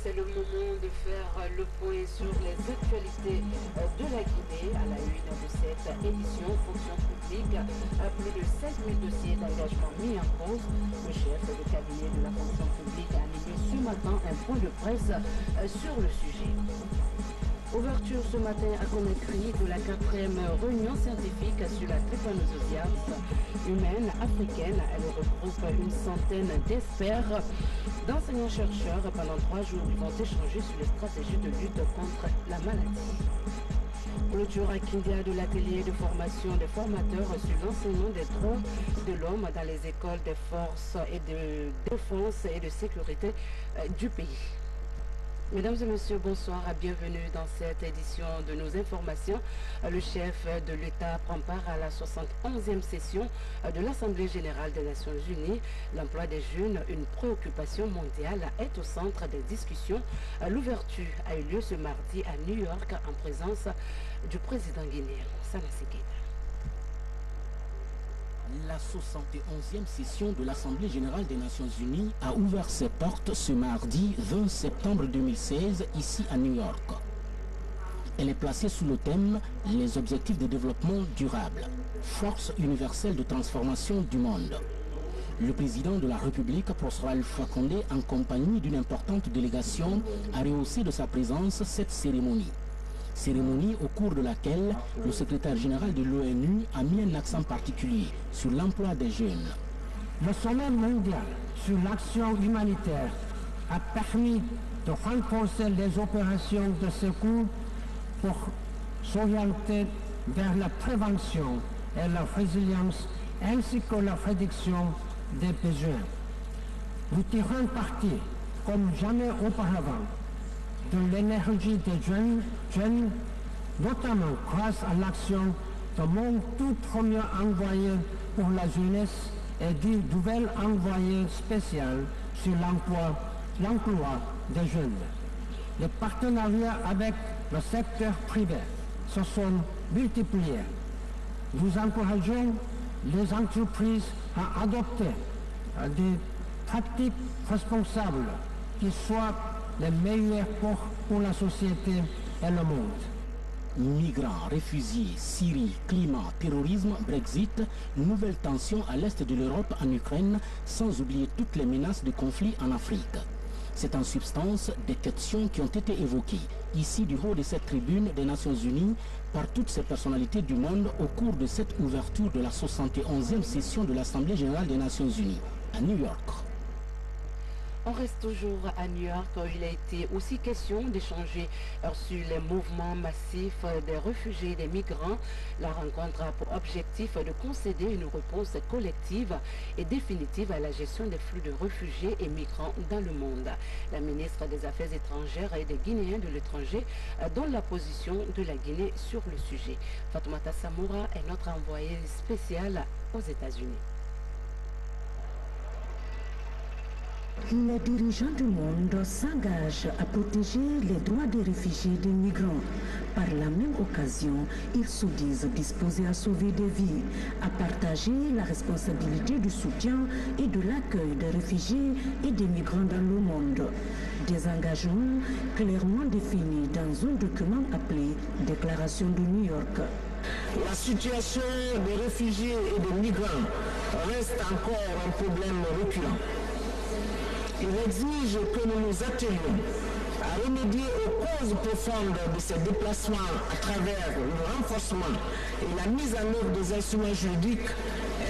c'est le moment de faire le point sur les actualités de la Guinée. À la une de cette édition, fonction publique, plus de 5000 dossiers d'engagement mis en cause. Le chef de cabinet de la fonction publique a animé ce matin un point de presse sur le sujet. Ouverture ce matin à Conakry de la 4e réunion scientifique sur la drépanosomiase humaine africaine. Elle regroupe une centaine d'experts, d'enseignants-chercheurs. Pendant 3 jours, ils vont échanger sur les stratégies de lutte contre la maladie. Clôture à Kindia de l'atelier de formation des formateurs sur l'enseignement des droits de l'homme dans les écoles des forces et de défense et de sécurité du pays. Mesdames et messieurs, bonsoir et bienvenue dans cette édition de nos informations. Le chef de l'État prend part à la 71e session de l'Assemblée générale des Nations unies. L'emploi des jeunes, une préoccupation mondiale, est au centre des discussions. L'ouverture a eu lieu ce mardi à New York en présence du président guinéen, Saleh Keita. La 71e session de l'Assemblée générale des Nations unies a ouvert ses portes ce mardi 20 septembre 2016 ici à New York. Elle est placée sous le thème « Les objectifs de développement durable, force universelle de transformation du monde ». Le président de la République, Professeur Alpha Condé, en compagnie d'une importante délégation, a rehaussé de sa présence cette cérémonie. Cérémonie au cours de laquelle le secrétaire général de l'ONU a mis un accent particulier sur l'emploi des jeunes. Le sommet mondial sur l'action humanitaire a permis de renforcer les opérations de secours pour s'orienter vers la prévention et la résilience ainsi que la réduction des besoins. Nous tirons parti, comme jamais auparavant, de l'énergie des jeunes, notamment grâce à l'action de mon tout premier envoyé pour la jeunesse et du nouvel envoyé spécial sur l'emploi des jeunes. Les partenariats avec le secteur privé se sont multipliés. Nous encourageons les entreprises à adopter des pratiques responsables qui soient les meilleurs pour la société et le monde. Migrants, réfugiés, Syrie, climat, terrorisme, Brexit, nouvelles tensions à l'est de l'Europe, en Ukraine, sans oublier toutes les menaces de conflit en Afrique. C'est en substance des questions qui ont été évoquées ici du haut de cette tribune des Nations Unies par toutes ces personnalités du monde au cours de cette ouverture de la 71e session de l'Assemblée générale des Nations Unies à New York. On reste toujours à New York. Il a été aussi question d'échanger sur les mouvements massifs des réfugiés et des migrants. La rencontre a pour objectif de concéder une réponse collective et définitive à la gestion des flux de réfugiés et migrants dans le monde. La ministre des Affaires étrangères et des Guinéens de l'étranger donne la position de la Guinée sur le sujet. Fatoumata Samoura est notre envoyée spéciale aux États-Unis. Les dirigeants du monde s'engagent à protéger les droits des réfugiés et des migrants. Par la même occasion, ils se disent disposés à sauver des vies, à partager la responsabilité du soutien et de l'accueil des réfugiés et des migrants dans le monde. Des engagements clairement définis dans un document appelé Déclaration de New York. La situation des réfugiés et des migrants reste encore un problème récurrent. Il exige que nous nous attelions à remédier aux causes profondes de ces déplacements à travers le renforcement et la mise en œuvre des instruments juridiques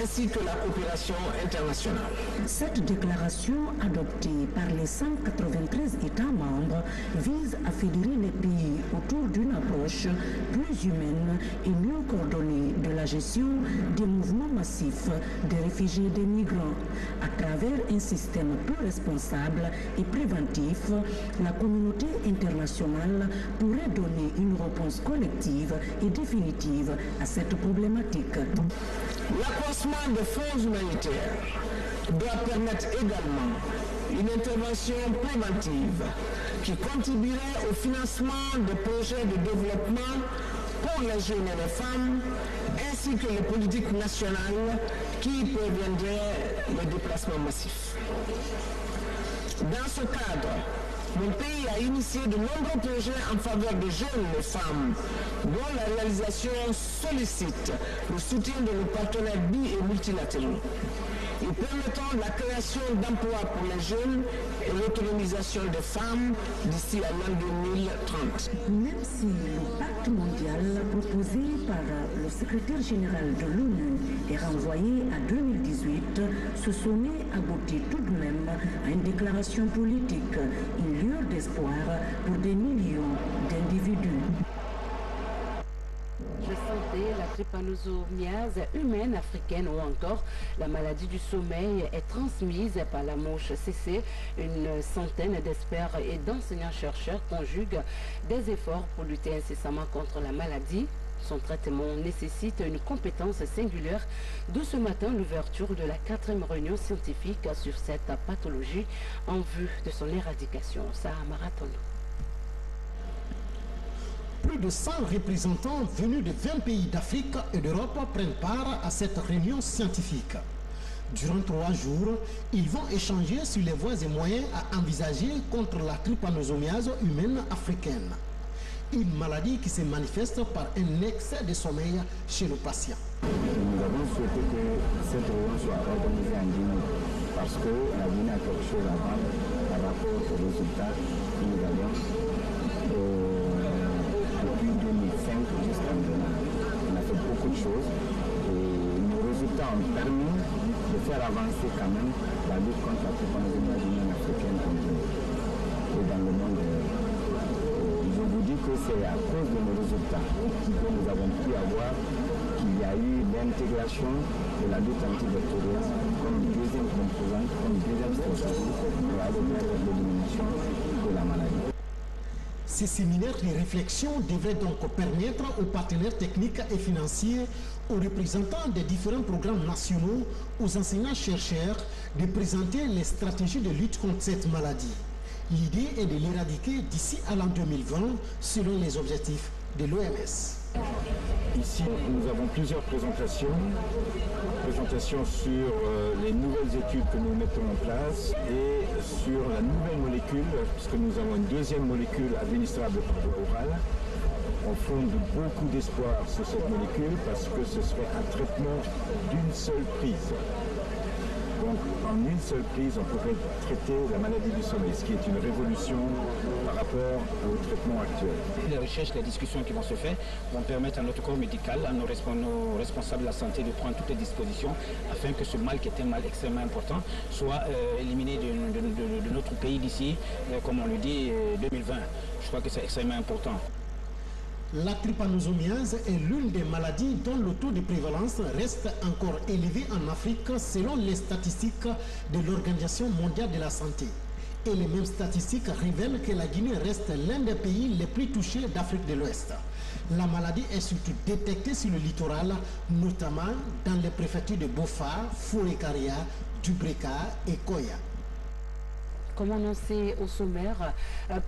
ainsi que la coopération internationale. Cette déclaration, adoptée par les 193 États membres, vise à fédérer les pays autour d'une approche plus humaine et mieux coordonnée de la gestion des mouvements massifs des réfugiés et des migrants. À travers un système plus responsable et préventif, la communauté internationale pourrait donner une réponse collective et définitive à cette problématique. L'accroissement des fonds humanitaires doit permettre également une intervention préventive qui contribuerait au financement de projets de développement pour les jeunes et les femmes, ainsi que les politiques nationales qui préviendraient les déplacements massifs. Dans ce cadre, mon pays a initié de nombreux projets en faveur des jeunes et femmes, dont la réalisation sollicite le soutien de nos partenaires bi- et multilatéraux. Ils permettront la création d'emplois pour les jeunes et l'autonomisation des femmes d'ici à l'an 2030. Même si le pacte mondial proposé par le secrétaire général de l'ONU est renvoyé à 2018, ce sommet aboutit tout de même à une déclaration politique, une lueur d'espoir pour des millions d'individus. De santé, la trypanosomiase humaine africaine ou encore la maladie du sommeil est transmise par la mouche CC. Une centaine d'experts et d'enseignants-chercheurs conjuguent des efforts pour lutter incessamment contre la maladie. Son traitement nécessite une compétence singulière. De ce matin, l'ouverture de la 4e réunion scientifique sur cette pathologie en vue de son éradication. Ça a marathon. Plus de 100 représentants venus de 20 pays d'Afrique et d'Europe prennent part à cette réunion scientifique. Durant 3 jours, ils vont échanger sur les voies et moyens à envisager contre la trypanosomiase humaine africaine. Une maladie qui se manifeste par un excès de sommeil chez le patient. Nous avons souhaité que cette réunion soit organisée en Guinée parce que la Guinée a quelque chose à vendre par rapport aux résultats que nous avons depuis 2005 jusqu'à maintenant. On a fait beaucoup de choses et nos résultats ont permis de faire avancer quand même la lutte contre la trypanosomiase humaine africaine en Guinée et dans le monde. Je vous dis que c'est à cause de nos résultats que nous avons pu avoir qu'il y a eu l'intégration de la lutte antivectorielle comme deuxième composante, comme deuxième stratégie pour aller vers l'élimination de la maladie. Ces séminaires de réflexion devraient donc permettre aux partenaires techniques et financiers, aux représentants des différents programmes nationaux, aux enseignants-chercheurs de présenter les stratégies de lutte contre cette maladie. L'idée est de l'éradiquer d'ici à l'an 2020 selon les objectifs de l'OMS. Ici, nous avons plusieurs présentations sur les nouvelles études que nous mettons en place et sur la nouvelle molécule, puisque nous avons une deuxième molécule administrable par voie orale. On fonde beaucoup d'espoir sur cette molécule parce que ce serait un traitement d'une seule prise. Donc, en une seule prise, on pourrait traiter la maladie du sommeil, ce qui est une révolution par rapport au traitement actuel. Les recherches, les discussions qui vont se faire vont permettre à notre corps médical, à nos responsables de la santé de prendre toutes les dispositions afin que ce mal, qui est un mal extrêmement important, soit éliminé de notre pays d'ici, comme on le dit, 2020. Je crois que c'est extrêmement important. La trypanosomiase est l'une des maladies dont le taux de prévalence reste encore élevé en Afrique selon les statistiques de l'Organisation mondiale de la santé. Et les mêmes statistiques révèlent que la Guinée reste l'un des pays les plus touchés d'Afrique de l'Ouest. La maladie est surtout détectée sur le littoral, notamment dans les préfectures de Bofa, Fouré-Karia, Dubreka et Koya. Comme annoncé au sommaire,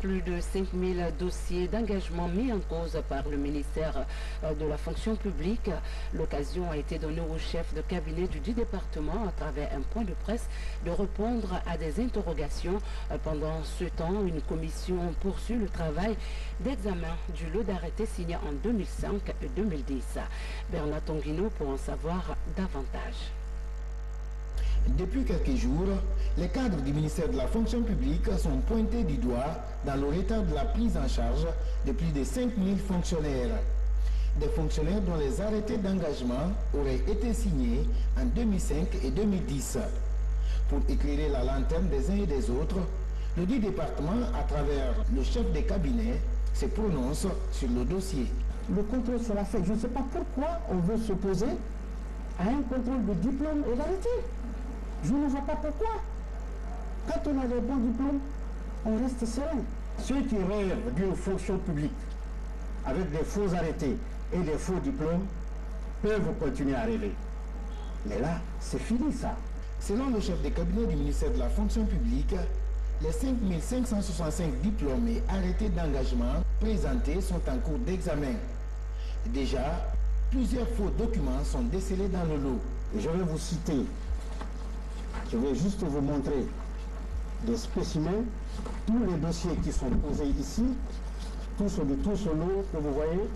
plus de 5000 dossiers d'engagement mis en cause par le ministère de la fonction publique. L'occasion a été donnée au chef de cabinet du dit département, à travers un point de presse, de répondre à des interrogations. Pendant ce temps, une commission poursuit le travail d'examen du lot d'arrêtés signé en 2005 et 2010. Bernard Tonguino pour en savoir davantage. Depuis quelques jours, les cadres du ministère de la fonction publique sont pointés du doigt dans le retard de la prise en charge de plus de 5000 fonctionnaires. Des fonctionnaires dont les arrêtés d'engagement auraient été signés en 2005 et 2010. Pour éclairer la lanterne des uns et des autres, le dit département, à travers le chef de cabinet, se prononce sur le dossier. Le contrôle sera fait. Je ne sais pas pourquoi on veut s'opposer à un contrôle de diplôme et d'arrêté. Je ne vois pas pourquoi. Quand on a des bons diplômes, on reste serein. Ceux qui rêvent d'une fonction publique avec des faux arrêtés et des faux diplômes peuvent continuer à rêver. Mais là, c'est fini ça. Selon le chef de cabinet du ministère de la fonction publique, les 5565 diplômes et arrêtés d'engagement présentés sont en cours d'examen. Déjà, plusieurs faux documents sont décelés dans le lot. Et je vais vous citer. Je vais juste vous montrer des spécimens. Tous les dossiers qui sont posés ici, tout ce lot que vous voyez,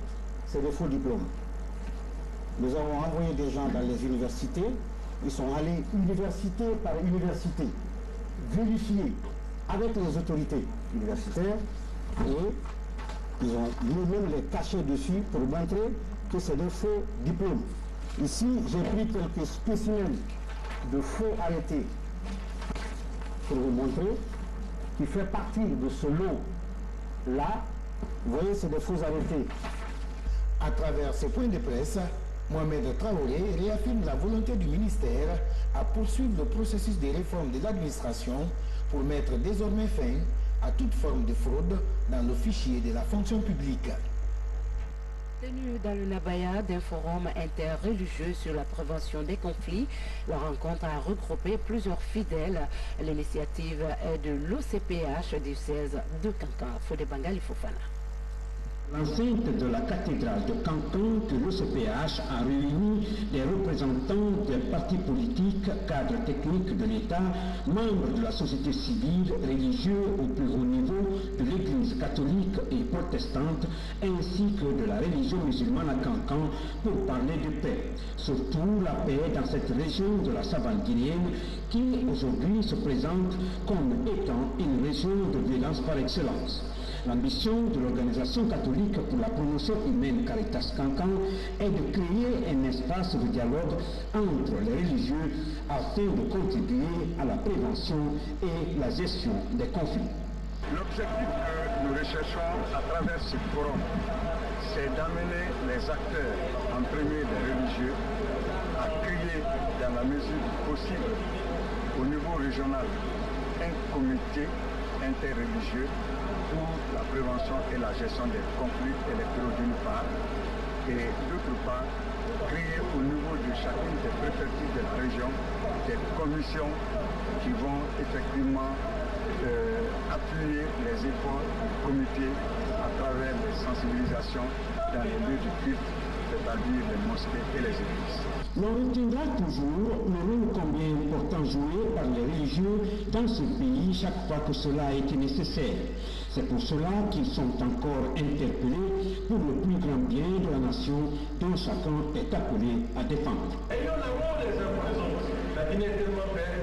c'est des faux diplômes. Nous avons envoyé des gens dans les universités, ils sont allés université par université, vérifier avec les autorités universitaires et ils ont mis même les cachets dessus pour montrer que c'est des faux diplômes. Ici, j'ai pris quelques spécimens de faux arrêtés pour vous montrer, qui fait partie de ce lot-là. Vous voyez, c'est des faux arrêtés. À travers ces points de presse, Mohamed Traoré réaffirme la volonté du ministère à poursuivre le processus de réforme de l'administration pour mettre désormais fin à toute forme de fraude dans le fichier de la fonction publique. Tenu dans le Nabaya d'un forum interreligieux sur la prévention des conflits, la rencontre a regroupé plusieurs fidèles. L'initiative est de l'OCPH du 16 de Kankan. Fodé Bangali Fofana. L'enceinte de la cathédrale de Canton de l'OCPH a réuni des représentants des partis politiques, cadres techniques de l'État, membres de la société civile, religieux au plus haut niveau, de l'Église catholique et protestante, ainsi que de la religion musulmane à Cancan pour parler de paix. Surtout la paix dans cette région de la savane guinéenne qui aujourd'hui se présente comme étant une région de violence par excellence. L'ambition de l'organisation catholique pour la promotion humaine Caritas Cancan est de créer un espace de dialogue entre les religieux afin de contribuer à la prévention et la gestion des conflits. L'objectif que nous recherchons à travers ce forum, c'est d'amener les acteurs, en premier les religieux, à créer dans la mesure possible au niveau régional un comité interreligieux pour la prévention et la gestion des conflits électoraux d'une part, et d'autre part, créer au niveau de chacune des préfectures de la région des commissions qui vont effectivement appuyer les efforts du comité à travers les sensibilisations dans les lieux du culte, c'est-à-dire les mosquées et les églises. L'on retiendra toujours le rôle combien important joué par les religieux dans ce pays chaque fois que cela a été nécessaire. C'est pour cela qu'ils sont encore interpellés pour le plus grand bien de la nation dont chacun est appelé à défendre. Et nous avons des informations. La Guinée est tellement belle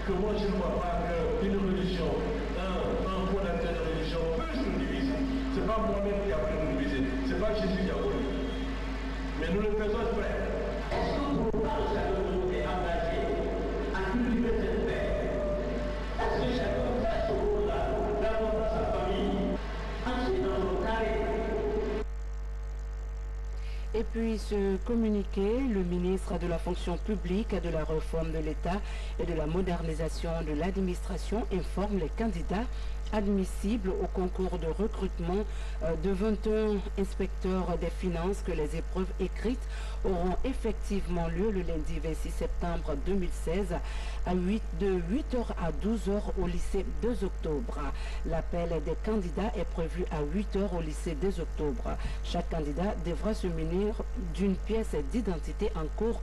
que moi je ne vois pas qu'une religion, un fondateur de religion peut nous diviser. Ce n'est pas moi-même qui a voulu nous diviser, ce n'est pas Jésus qui a voulu. Mais nous le faisons exprès. Est-ce que pour autant chacun de nous est engagé à cultiver cette paix? Est-ce que chacun fait ce rôle-là dans sa famille, ensuite dans son carré? Et puis ce communiqué, le ministre de la fonction publique, de la réforme de l'État et de la modernisation de l'administration informe les candidats admissibles au concours de recrutement de 21 inspecteurs des finances que les épreuves écrites auront effectivement lieu le lundi 26 septembre 2016 de 8h à 12h au lycée 2 octobre. L'appel des candidats est prévu à 8h au lycée 2 octobre. Chaque candidat devra se munir d'une pièce d'identité en cours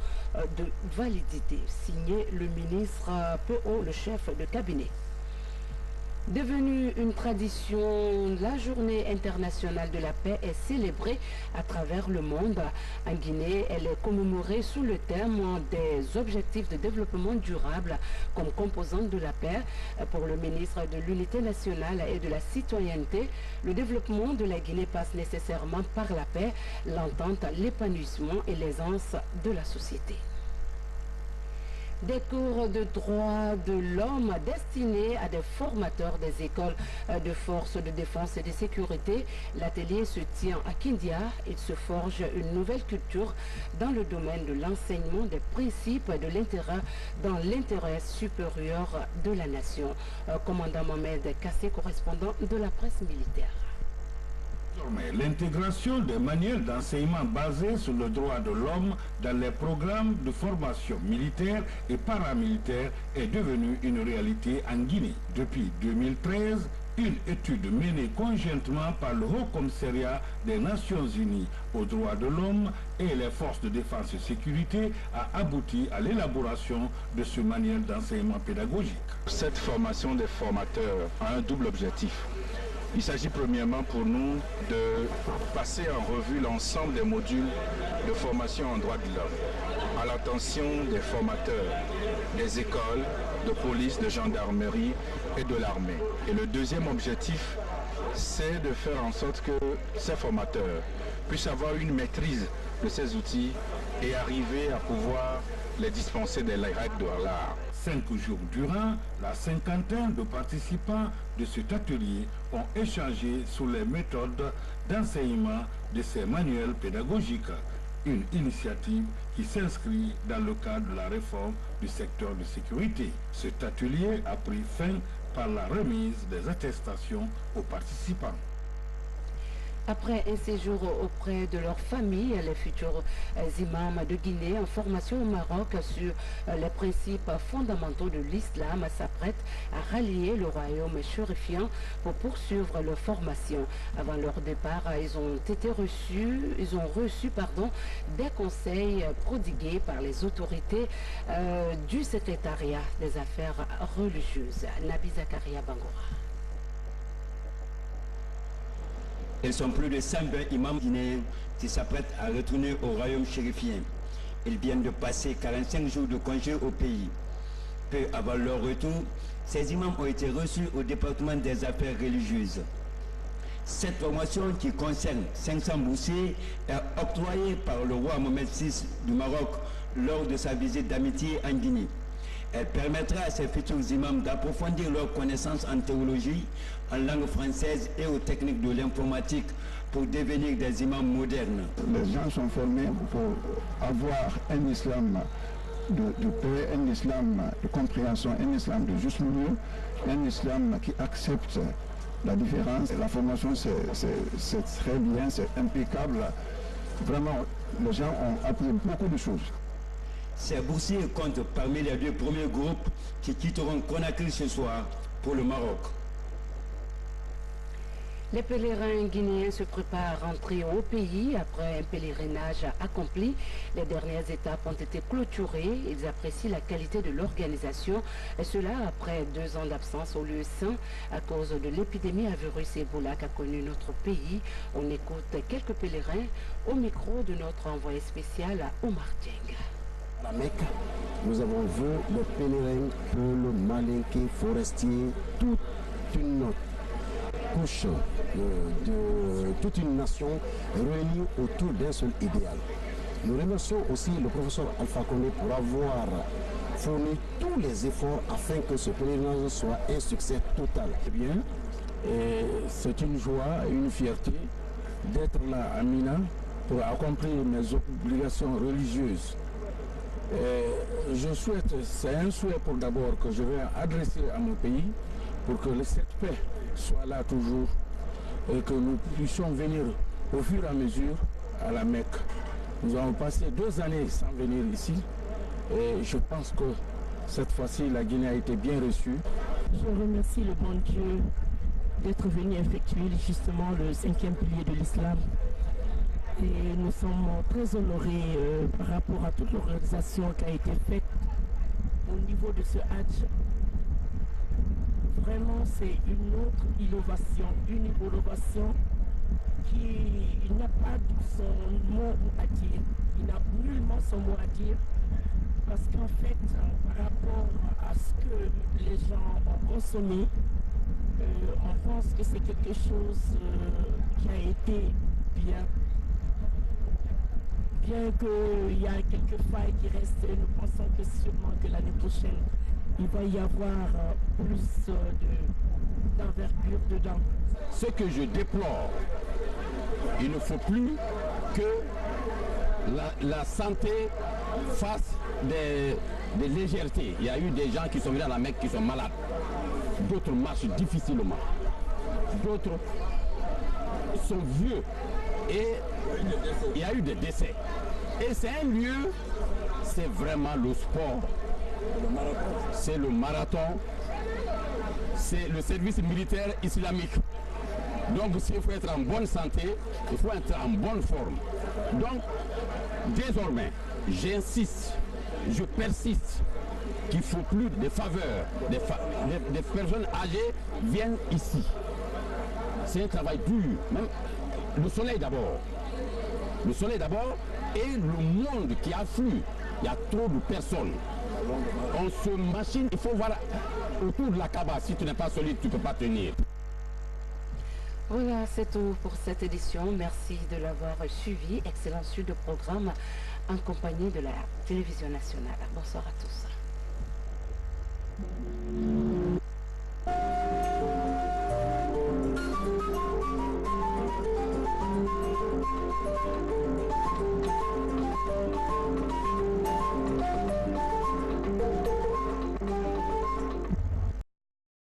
de validité. Signé le ministre PO, le chef de cabinet. Devenue une tradition, la journée internationale de la paix est célébrée à travers le monde. En Guinée, elle est commémorée sous le thème des objectifs de développement durable comme composante de la paix. Pour le ministre de l'Unité nationale et de la citoyenneté, le développement de la Guinée passe nécessairement par la paix, l'entente, l'épanouissement et l'aisance de la société. Des cours de droit de l'homme destinés à des formateurs des écoles de forces de défense et de sécurité. L'atelier se tient à Kindia. Il se forge une nouvelle culture dans le domaine de l'enseignement des principes de l'intérêt dans l'intérêt supérieur de la nation. Commandant Mohamed Kassé, correspondant de la presse militaire. L'intégration des manuels d'enseignement basés sur le droit de l'homme dans les programmes de formation militaire et paramilitaire est devenue une réalité en Guinée. Depuis 2013, Une étude menée conjointement par le Haut Commissariat des Nations Unies aux droits de l'homme et les forces de défense et sécurité a abouti à l'élaboration de ce manuel d'enseignement pédagogique. Cette formation des formateurs a un double objectif. Il s'agit premièrement pour nous de passer en revue l'ensemble des modules de formation en droits de l'homme à l'attention des formateurs des écoles, de police, de gendarmerie et de l'armée. Et le deuxième objectif, c'est de faire en sorte que ces formateurs puissent avoir une maîtrise de ces outils et arriver à pouvoir les dispenser des règles de l'art. 5 jours durant, la cinquantaine de participants de cet atelier ont échangé sur les méthodes d'enseignement de ces manuels pédagogiques. Une initiative qui s'inscrit dans le cadre de la réforme du secteur de sécurité. Cet atelier a pris fin par la remise des attestations aux participants. Après un séjour auprès de leur famille, les futurs imams de Guinée en formation au Maroc sur les principes fondamentaux de l'islam s'apprêtent à rallier le royaume chérifien pour poursuivre leur formation. Avant leur départ, ils ont reçu des conseils prodigués par les autorités du secrétariat des affaires religieuses. Nabi Zakaria Bangoura. Ils sont plus de 120 imams guinéens qui s'apprêtent à retourner au royaume chérifien. Ils viennent de passer 45 jours de congé au pays. Peu avant leur retour, ces imams ont été reçus au département des affaires religieuses. Cette formation, qui concerne 500 boursiers, est octroyée par le roi Mohamed VI du Maroc lors de sa visite d'amitié en Guinée. Elle permettra à ces futurs imams d'approfondir leurs connaissances en théologie, en langue française et aux techniques de l'informatique pour devenir des imams modernes. Les gens sont formés pour avoir un islam de paix, un islam de compréhension, un islam de juste milieu, un islam qui accepte la différence. La formation, c'est très bien, c'est impeccable. Vraiment, les gens ont appris beaucoup de choses. Ces boursiers comptent parmi les 2 premiers groupes qui quitteront Conakry ce soir pour le Maroc. Les pèlerins guinéens se préparent à rentrer au pays après un pèlerinage accompli. Les dernières étapes ont été clôturées. Ils apprécient la qualité de l'organisation. Et cela après 2 ans d'absence au lieu saint à cause de l'épidémie à virus Ebola qu'a connu notre pays. On écoute quelques pèlerins au micro de notre envoyé spécial Omar Dieng. À la Mecque, nous avons vu les pèlerins, peuls, malinqués, forestiers, toute une couche de toute une nation réunie autour d'un seul idéal. Nous remercions aussi le professeur Alpha Condé pour avoir fourni tous les efforts afin que ce pèlerinage soit un succès total. Eh bien, c'est une joie et une fierté d'être là à Mina pour accomplir mes obligations religieuses. Je souhaite, c'est un souhait pour d'abord que je vais adresser à mon pays pour que cette paix soit là toujours et que nous puissions venir au fur et à mesure à la Mecque. Nous avons passé 2 années sans venir ici et je pense que cette fois-ci la Guinée a été bien reçue. Je remercie le bon Dieu d'être venu effectuer justement le 5e pilier de l'islam. Et nous sommes très honorés par rapport à toute l'organisation qui a été faite au niveau de ce Hajj. Vraiment, c'est une autre innovation qui n'a pas son mot à dire. Il n'a nullement son mot à dire. Parce qu'en fait, par rapport à ce que les gens ont consommé, on pense que c'est quelque chose qui a été bien. Bien qu'il y a quelques failles qui restent, nous pensons que sûrement que l'année prochaine, il va y avoir plus d'envergure dedans. Ce que je déplore, il ne faut plus que la santé fasse des légèretés. Il y a eu des gens qui sont venus à la Mecque qui sont malades. D'autres marchent difficilement. D'autres sont vieux. Et il y a eu des décès. Et c'est un lieu, c'est vraiment le sport. C'est le marathon. c'est le service militaire islamique. Donc s'il faut être en bonne santé, il faut être en bonne forme. Donc désormais, j'insiste, je persiste qu'il ne faut plus de faveurs. Des personnes âgées viennent ici. C'est un travail dur. Même le soleil d'abord. Le soleil d'abord et le monde qui afflue. Il y a trop de personnes. On se machine, il faut voir autour de la Kaaba. Si tu n'es pas solide, tu ne peux pas tenir. Voilà, c'est tout pour cette édition. Merci de l'avoir suivi. Excellent suite de programme en compagnie de la télévision nationale. Bonsoir à tous.